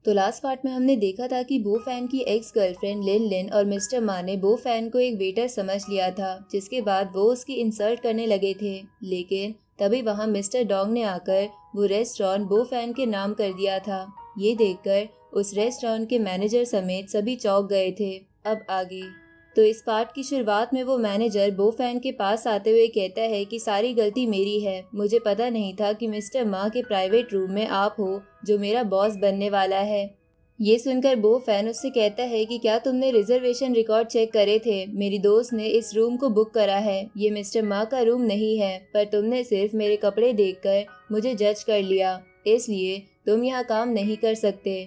तो last part में हमने देखा था कि बो फैन की एक्स गर्लफ्रेंड लिन लिन और मिस्टर मा ने बो फैन को एक वेटर समझ लिया था, जिसके बाद वो उसकी इंसल्ट करने लगे थे। लेकिन तभी वहाँ मिस्टर डोंग ने आकर वो रेस्टोरेंट बो फैन के नाम कर दिया था। ये देखकर उस रेस्टोरेंट के मैनेजर समेत सभी चौंक गए थे। अब आगे तो इस पार्ट की शुरुआत में वो मैनेजर बो फैन के पास आते हुए कहता है कि सारी गलती मेरी है, मुझे पता नहीं था कि मिस्टर मा के प्राइवेट रूम में आप हो जो मेरा बॉस बनने वाला है। ये सुनकर बो फैन उससे कहता है कि क्या तुमने रिजर्वेशन रिकॉर्ड चेक करे थे? मेरी दोस्त ने इस रूम को बुक करा है। ये मिस्टर मा का रूम नहीं है, पर तुमने सिर्फ मेरे कपड़े देखकर मुझे जज कर लिया, इसलिए तुम यहाँ काम नहीं कर सकते।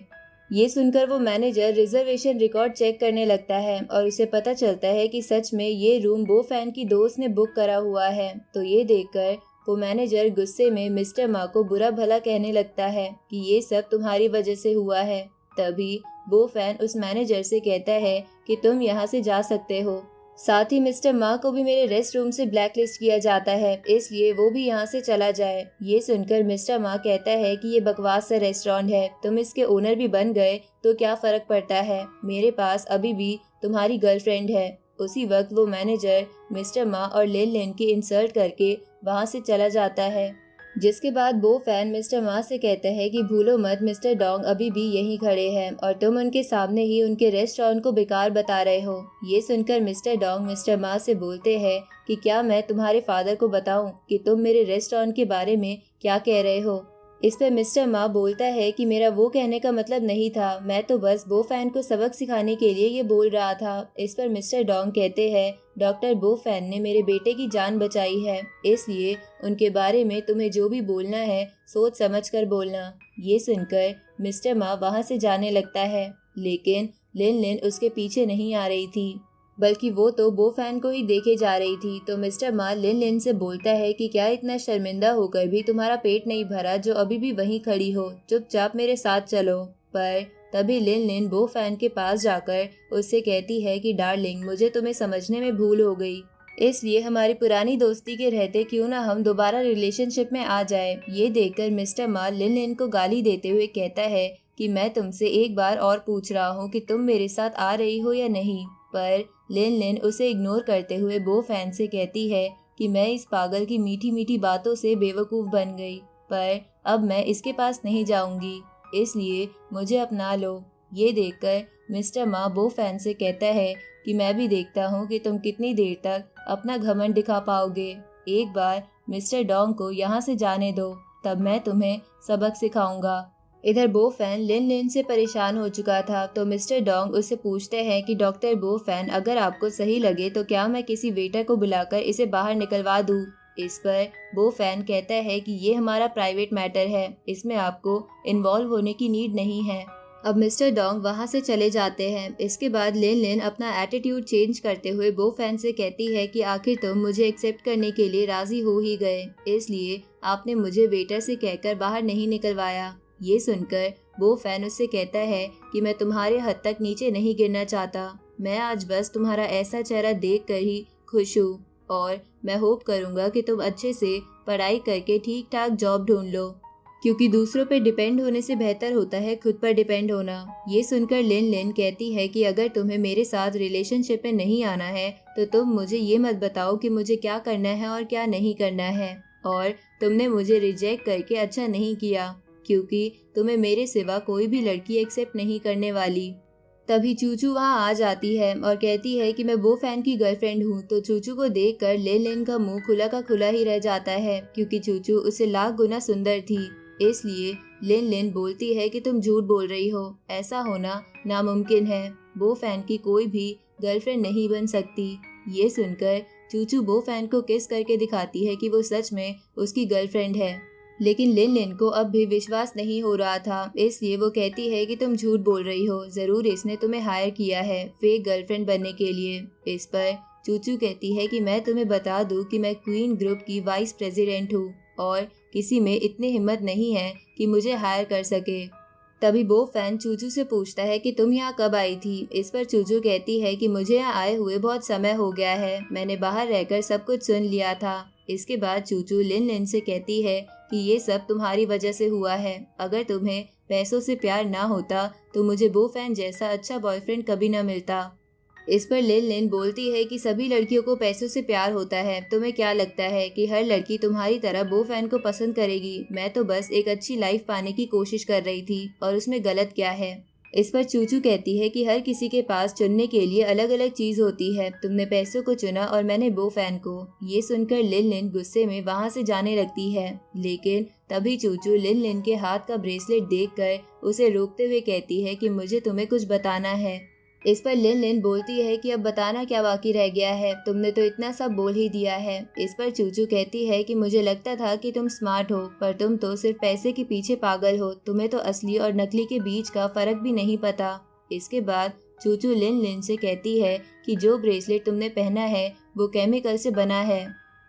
ये सुनकर वो मैनेजर रिजर्वेशन रिकॉर्ड चेक करने लगता है और उसे पता चलता है कि सच में ये रूम बो फैन की दोस्त ने बुक करा हुआ है। तो ये देखकर वो मैनेजर गुस्से में मिस्टर मा को बुरा भला कहने लगता है कि ये सब तुम्हारी वजह से हुआ है। तभी बो फैन उस मैनेजर से कहता है कि तुम यहाँ से जा सकते हो। साथ ही मिस्टर मा को भी मेरे रेस्ट रूम से ब्लैकलिस्ट किया जाता है, इसलिए वो भी यहाँ से चला जाए। ये सुनकर मिस्टर मा कहता है कि ये बकवास सा रेस्टोरेंट है, तुम इसके ओनर भी बन गए तो क्या फर्क पड़ता है, मेरे पास अभी भी तुम्हारी गर्लफ्रेंड है। उसी वक्त वो मैनेजर मिस्टर मा और लिन लिन की इंसल्ट करके वहाँ से चला जाता है। जिसके बाद बो फैन मिस्टर मा से कहता है कि भूलो मत, मिस्टर डोंग अभी भी यहीं खड़े हैं और तुम उनके सामने ही उनके रेस्टोरेंट को बेकार बता रहे हो। ये सुनकर मिस्टर डोंग मिस्टर मा से बोलते हैं कि क्या मैं तुम्हारे फादर को बताऊं कि तुम मेरे रेस्टोरेंट के बारे में क्या कह रहे हो। इस पर मिस्टर मा बोलता है कि मेरा वो कहने का मतलब नहीं था, मैं तो बस बो फैन को सबक सिखाने के लिए ये बोल रहा था। इस पर मिस्टर डोंग कहते हैं डॉक्टर बो फैन ने मेरे बेटे की जान बचाई है, इसलिए उनके बारे में तुम्हें जो भी बोलना है सोच समझ कर बोलना। ये सुनकर मिस्टर मा वहाँ से जाने लगता है, लेकिन लिन लिन उसके पीछे नहीं आ रही थी, बल्कि वो तो बो फैन को ही देखे जा रही थी। तो मिस्टर मा लिन लिन से बोलता है कि क्या इतना शर्मिंदा होकर भी तुम्हारा पेट नहीं भरा जो अभी भी वहीं खड़ी हो, चुपचाप मेरे साथ चलो। पर तभी लिन लिन बो फैन के पास जाकर उससे कहती है कि डार्लिंग, मुझे तुम्हें समझने में भूल हो गई, इसलिए हमारी पुरानी दोस्ती के रहते क्यों ना हम दोबारा रिलेशनशिप में आ जाए। ये देखकर मिस्टर मा लिन लिन को गाली देते हुए कहता है कि मैं तुमसे एक बार और पूछ रहा हूँ कि तुम मेरे साथ आ रही हो या नहीं। पर लिन लिन उसे इग्नोर करते हुए बो फैन से कहती है कि मैं इस पागल की मीठी मीठी बातों से बेवकूफ़ बन गई, पर अब मैं इसके पास नहीं जाऊंगी, इसलिए मुझे अपना लो। ये देखकर मिस्टर मा बो फैन से कहता है कि मैं भी देखता हूँ कि तुम कितनी देर तक अपना घमंड दिखा पाओगे। एक बार मिस्टर डोंग को यहाँ से जाने दो, तब मैं तुम्हें सबक सिखाऊंगा। इधर बो फैन लिन लिन से परेशान हो चुका था, तो मिस्टर डोंग उससे पूछते हैं कि डॉक्टर बो फैन, अगर आपको सही लगे तो क्या मैं किसी वेटर को बुलाकर इसे बाहर निकलवा दूं। इस पर बो फैन कहता है कि ये हमारा प्राइवेट मैटर है, इसमें आपको इन्वॉल्व होने की नीड नहीं है। अब मिस्टर डोंग वहाँ से चले जाते हैं। इसके बाद लिन लिन अपना एटीट्यूड चेंज करते हुए बो फैन से कहती है कि आखिर तुम मुझे एक्सेप्ट करने के लिए राजी हो ही गए, इसलिए आपने मुझे वेटर से कहकर बाहर नहीं निकलवाया। ये सुनकर बो फैन उससे कहता है कि मैं तुम्हारे हद तक नीचे नहीं गिरना चाहता, मैं आज बस तुम्हारा ऐसा चेहरा देख कर ही खुश हूँ और मैं होप करूँगा कि तुम अच्छे से पढ़ाई करके ठीक ठाक जॉब ढूंढ लो, क्योंकि दूसरों पे डिपेंड होने से बेहतर होता है खुद पर डिपेंड होना। ये सुनकर लिन लिन कहती है कि अगर तुम्हें मेरे साथ रिलेशनशिप में नहीं आना है तो तुम मुझे ये मत बताओ कि मुझे क्या करना है और क्या नहीं करना है, और तुमने मुझे रिजेक्ट करके अच्छा नहीं किया, क्योंकि तुम्हें मेरे सिवा कोई भी लड़की एक्सेप्ट नहीं करने वाली। तभी चूचू वहाँ आ जाती है और कहती है कि मैं बो फैन की गर्लफ्रेंड हूँ। तो चूचू को देखकर लिन लिन का मुंह खुला का खुला ही रह जाता है, क्योंकि चूचू उससे लाख गुना सुंदर थी। इसलिए लिन लिन बोलती है कि तुम झूठ बोल रही हो, ऐसा होना नामुमकिन है, बो फैन की कोई भी गर्लफ्रेंड नहीं बन सकती। ये सुनकर चूचू बो फैन को किस करके दिखाती है कि वो सच में उसकी गर्लफ्रेंड है, लेकिन लिन लिन को अब भी विश्वास नहीं हो रहा था, इसलिए वो कहती है कि तुम झूठ बोल रही हो, जरूर इसने तुम्हें हायर किया है फेक गर्लफ्रेंड बनने के लिए। इस पर चूचू कहती है कि मैं तुम्हें बता दूं कि मैं क्वीन ग्रुप की वाइस प्रेसिडेंट हूँ और किसी में इतनी हिम्मत नहीं है कि मुझे हायर कर सके। तभी बो फैन चूचू से पूछता है कि तुम यहाँ कब आई थी। इस पर चूचू कहती है कि मुझे यहाँ आए हुए बहुत समय हो गया है, मैंने बाहर रहकर सब कुछ सुन लिया था। इसके बाद चूचू लिन लिन से कहती है कि ये सब तुम्हारी वजह से हुआ है। अगर तुम्हें पैसों से प्यार ना होता तो मुझे बो फैन जैसा अच्छा बॉयफ्रेंड कभी ना मिलता। इस पर लिन लिन बोलती है कि सभी लड़कियों को पैसों से प्यार होता है। तुम्हें क्या लगता है कि हर लड़की तुम्हारी तरह बो फैन को पसंद करेगी? मैं तो बस एक अच्छी लाइफ पाने की कोशिश कर रही थी और उसमें गलत क्या है? इस पर चूचू कहती है कि हर किसी के पास चुनने के लिए अलग अलग चीज होती है। तुमने पैसों को चुना और मैंने बो फैन को। ये सुनकर लिन लिन गुस्से में वहाँ से जाने लगती है, लेकिन तभी चूचू लिन लिन के हाथ का ब्रेसलेट देखकर उसे रोकते हुए कहती है कि मुझे तुम्हें कुछ बताना है। इस पर लिन लिन बोलती है कि अब बताना क्या बाकी रह गया है, तुमने तो इतना सब बोल ही दिया है। इस पर चूचू कहती है कि मुझे लगता था कि तुम स्मार्ट हो, पर तुम तो सिर्फ पैसे के पीछे पागल हो। तुम्हें तो असली और नकली के बीच का फर्क भी नहीं पता। इसके बाद चूचू लिन लिन से कहती है कि जो ब्रेसलेट तुमने पहना है वो केमिकल से बना है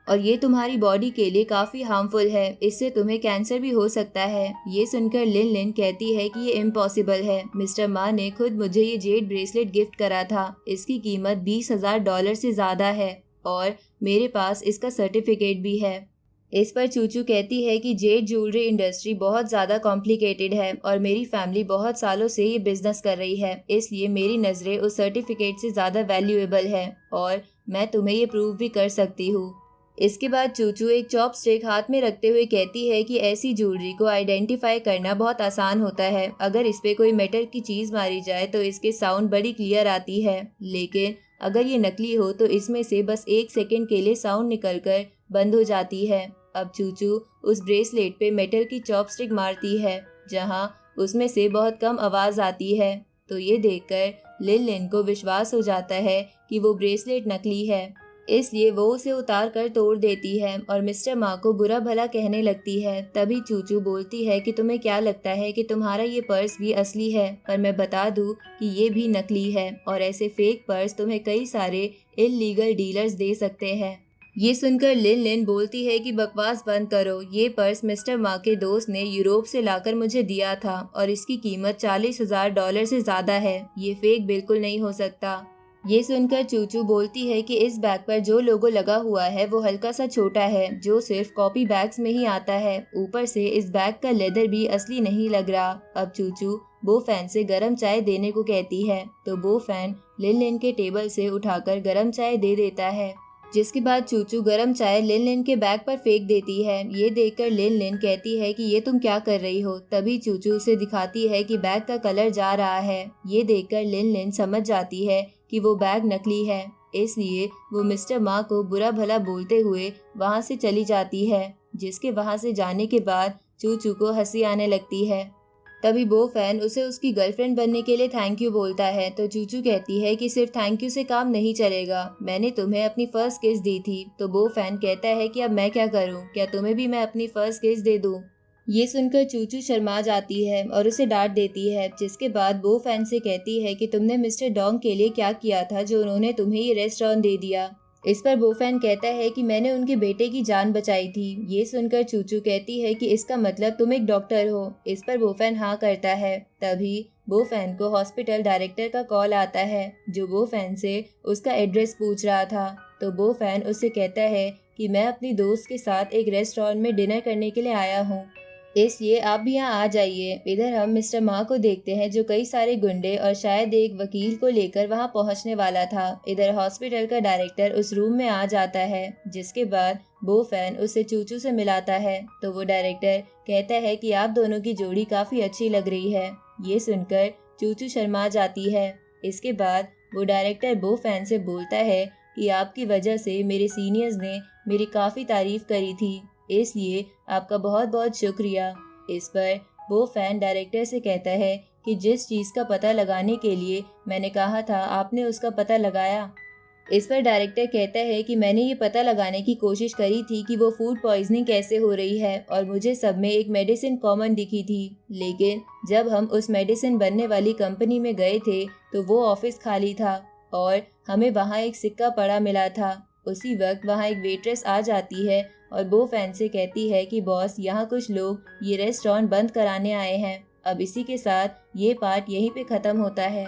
और ये तुम्हारी बॉडी के लिए काफी हार्मफुल है। इससे तुम्हें कैंसर भी हो सकता है। ये सुनकर लिन लिन कहती है कि ये इम्पॉसिबल है। मिस्टर मा ने खुद मुझे ये जेड ब्रेसलेट गिफ्ट करा था। इसकी कीमत $20,000 से ज्यादा है और मेरे पास इसका सर्टिफिकेट भी है। इस पर चूचू कहती है कि जेड ज्वेलरी इंडस्ट्री बहुत ज़्यादा कॉम्प्लिकेटेड है और मेरी फैमिली बहुत सालों से ये बिजनेस कर रही है, इसलिए मेरी नज़रें उस सर्टिफिकेट से ज़्यादा वैल्यूएबल है और मैं तुम्हें ये प्रूव भी कर सकती हूँ। इसके बाद चूचू एक चॉपस्टिक हाथ में रखते हुए कहती है कि ऐसी ज्वेलरी को आइडेंटिफाई करना बहुत आसान होता है। अगर इस पे कोई मेटल की चीज़ मारी जाए तो इसके साउंड बड़ी क्लियर आती है, लेकिन अगर ये नकली हो तो इसमें से बस 1 सेकंड के लिए साउंड निकलकर बंद हो जाती है। अब चूचू उस ब्रेसलेट पे मेटल की चॉपस्टिक मारती है जहां उसमें से बहुत कम आवाज़ आती है। तो ये देखकर लिन लिन को विश्वास हो जाता है कि वो ब्रेसलेट नकली है, इसलिए वो उसे उतार कर तोड़ देती है और मिस्टर मा को बुरा भला कहने लगती है। तभी चूचू बोलती है कि तुम्हें क्या लगता है कि तुम्हारा ये पर्स भी असली है, पर मैं बता दूं कि ये भी नकली है और ऐसे फेक पर्स तुम्हें कई सारे इल्लीगल डीलर्स दे सकते हैं। ये सुनकर लिन लिन बोलती है कि बकवास बंद करो। ये पर्स मिस्टर मा के दोस्त ने यूरोप से लाकर मुझे दिया था और इसकी कीमत $40,000 से ज़्यादा है। ये फेक बिल्कुल नहीं हो सकता। ये सुनकर चूचू बोलती है कि इस बैग पर जो लोगो लगा हुआ है वो हल्का सा छोटा है, जो सिर्फ कॉपी बैग्स में ही आता है। ऊपर से इस बैग का लेदर भी असली नहीं लग रहा। अब चूचू बो फैन से गरम चाय देने को कहती है, तो बो फैन लिन लिन के टेबल से उठाकर गरम चाय दे देता है, जिसके बाद चूचू गरम चाय लिन लिन के बैग पर फेंक देती है। ये देखकर लिन लिन कहती है कि ये तुम क्या कर रही हो। तभी चूचू उसे दिखाती है कि बैग का कलर जा रहा है। ये देखकर लिन लिन समझ जाती है कि वो बैग नकली है, इसलिए वो मिस्टर मा को बुरा भला बोलते हुए वहाँ से चली जाती है, जिसके वहाँ से जाने के बाद चूचू को हंसी आने लगती है। तभी बो फैन उसे उसकी गर्लफ्रेंड बनने के लिए थैंक यू बोलता है, तो चूचू कहती है कि सिर्फ थैंक यू से काम नहीं चलेगा, मैंने तुम्हें अपनी फर्स्ट किस दी थी। तो बो फैन कहता है कि अब मैं क्या करूं, क्या तुम्हें भी मैं अपनी फर्स्ट किस दे दूं। ये सुनकर चूचू शर्मा जाती है और उसे डांट देती है, जिसके बाद बो फैन से कहती है कि तुमने मिस्टर डोंग के लिए क्या किया था जो उन्होंने तुम्हें ये रेस्टोरेंट दे दिया। इस पर बो फैन कहता है कि मैंने उनके बेटे की जान बचाई थी। ये सुनकर चूचू कहती है कि इसका मतलब तुम एक डॉक्टर हो। इस पर बो फैन हाँ करता है। तभी बो फैन को हॉस्पिटल डायरेक्टर का कॉल आता है, जो बो फैन से उसका एड्रेस पूछ रहा था। तो बो फैन उससे कहता है कि मैं अपनी दोस्त के साथ एक रेस्टोरेंट में डिनर करने के लिए आया हूँ, इसलिए आप भी यहाँ आ जाइए। इधर हम मिस्टर मा को देखते हैं, जो कई सारे गुंडे और शायद एक वकील को लेकर वहाँ पहुँचने वाला था। इधर हॉस्पिटल का डायरेक्टर उस रूम में आ जाता है, जिसके बाद बो फैन उसे चूचू से मिलाता है। तो वो डायरेक्टर कहता है कि आप दोनों की जोड़ी काफ़ी अच्छी लग रही है। ये सुनकर चूचू शर्मा जाती है। इसके बाद वो डायरेक्टर बो फैन से बोलता है कि आपकी वजह से मेरे सीनियर्स ने मेरी काफ़ी तारीफ करी थी, इसलिए आपका बहुत बहुत शुक्रिया। इस पर बो फैन डायरेक्टर से कहता है कि जिस चीज़ का पता लगाने के लिए मैंने कहा था आपने उसका पता लगाया। इस पर डायरेक्टर कहता है कि मैंने ये पता लगाने की कोशिश करी थी कि वो फूड पॉइजनिंग कैसे हो रही है और मुझे सब में एक मेडिसिन कॉमन दिखी थी, लेकिन जब हम उस मेडिसिन बनने वाली कंपनी में गए थे तो वो ऑफिस खाली था और हमें वहाँ एक सिक्का पड़ा मिला था। उसी वक्त वहाँ एक वेट्रेस आ जाती है और बो फैन से कहती है कि बॉस, यहाँ कुछ लोग ये रेस्टोरेंट बंद कराने आए हैं। अब इसी के साथ ये पार्ट यहीं पे ख़त्म होता है।